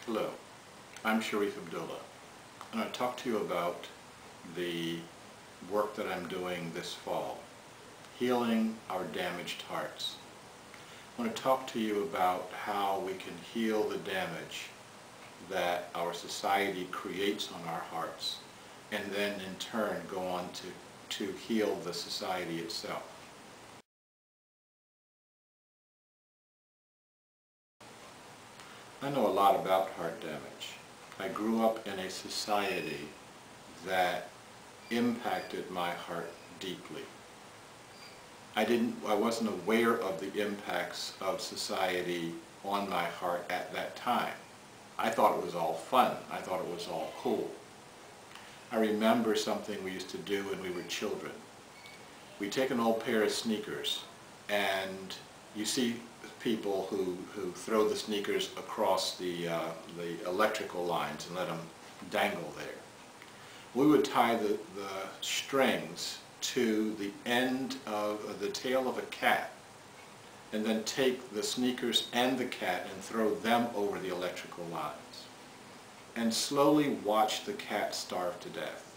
Hello, I'm Sharif Abdullah, and I talk to you about the work that I'm doing this fall, healing our damaged hearts. I want to talk to you about how we can heal the damage that our society creates on our hearts, and then in turn go on to heal the society itself. I know a lot about heart damage. I grew up in a society that impacted my heart deeply. I wasn't aware of the impacts of society on my heart at that time. I thought it was all fun. I thought it was all cool. I remember something we used to do when we were children. We'd take an old pair of sneakers, and you see people who throw the sneakers across the electrical lines and let them dangle there. We would tie the strings to the end of the tail of a cat, and then take the sneakers and the cat and throw them over the electrical lines, and slowly watch the cat starve to death.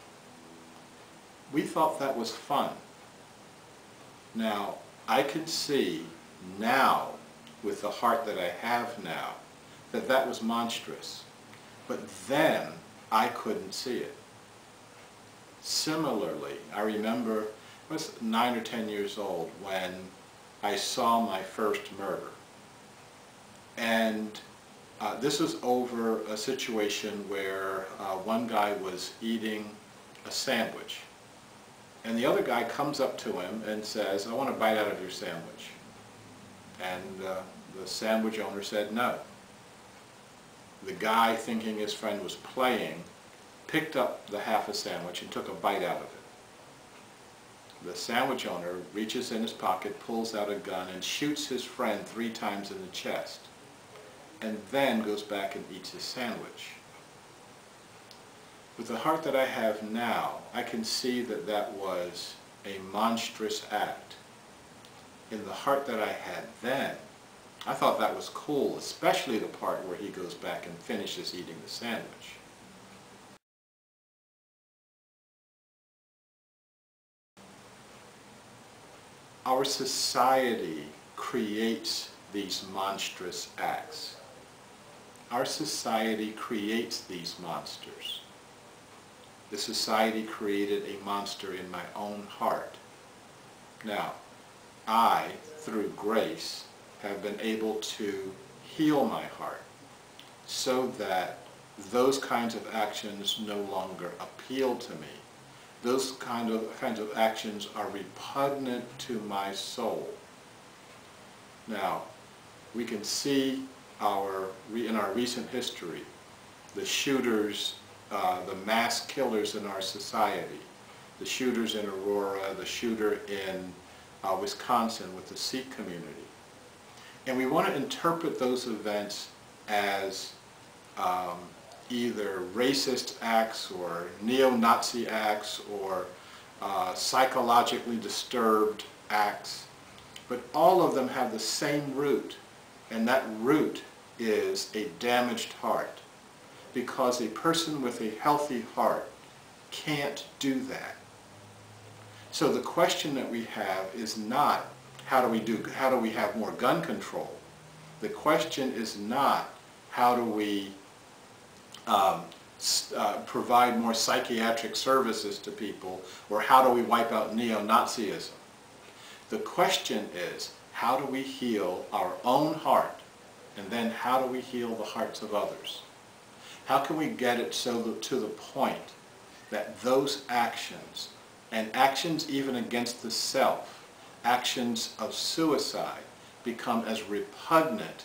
We thought that was fun. Now, I can see now, with the heart that I have now, that that was monstrous. But then, I couldn't see it. Similarly, I remember I was 9 or 10 years old when I saw my first murder. And this was over a situation where one guy was eating a sandwich. And the other guy comes up to him and says, "I want a bite out of your sandwich." And the sandwich owner said no. The guy, thinking his friend was playing, picked up the half a sandwich and took a bite out of it. The sandwich owner reaches in his pocket, pulls out a gun, and shoots his friend 3 times in the chest, and then goes back and eats his sandwich. With the heart that I have now, I can see that that was a monstrous act. In the heart that I had then, I thought that was cool, especially the part where he goes back and finishes eating the sandwich. Our society creates these monstrous acts. Our society creates these monsters. The society created a monster in my own heart. Now, I, through grace, have been able to heal my heart so that those kinds of actions no longer appeal to me. Those kinds of actions are repugnant to my soul. Now, we can see in our recent history, the shooters, the mass killers in our society, the shooters in Aurora, the shooter in Wisconsin with the Sikh community. And we want to interpret those events as either racist acts or neo-Nazi acts or psychologically disturbed acts. But all of them have the same root, and that root is a damaged heart, because a person with a healthy heart can't do that. So the question that we have is not how do we have more gun control? The question is not how do we provide more psychiatric services to people, or how do we wipe out neo-Nazism? The question is, how do we heal our own heart, and then how do we heal the hearts of others? How can we get it to the point that those actions, and actions even against the self, actions of suicide, become as repugnant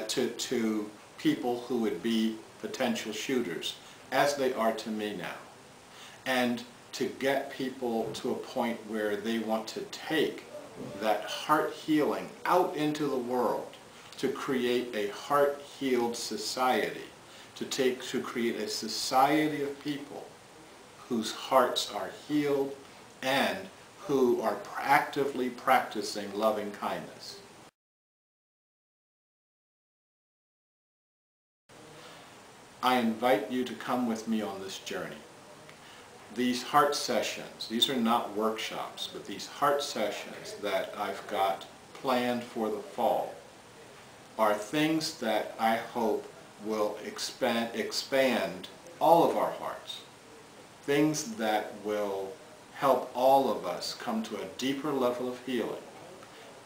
to people who would be potential shooters as they are to me now? And to get people to a point where they want to take that heart healing out into the world, to create a heart-healed society, to create a society of people whose hearts are healed and who are actively practicing loving kindness. I invite you to come with me on this journey. These heart sessions, these are not workshops, but these heart sessions that I've got planned for the fall are things that I hope will expand all of our hearts. Things that will help all of us come to a deeper level of healing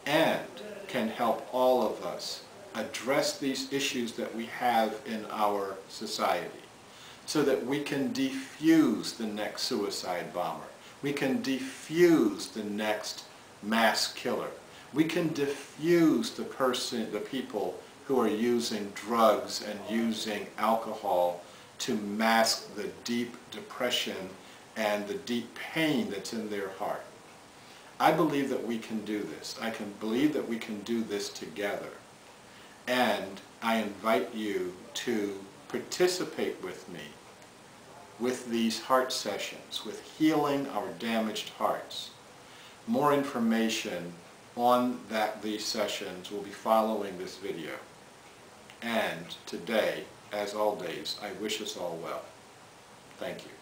and can help all of us address these issues that we have in our society so that we can defuse the next suicide bomber. We can defuse the next mass killer. We can defuse the people who are using drugs and using alcohol to mask the deep depression and the deep pain that's in their heart. I believe that we can do this. I can believe that we can do this together. And I invite you to participate with me with these heart sessions, with healing our damaged hearts. More information on these sessions will be following this video. And today, as all days, I wish us all well. Thank you.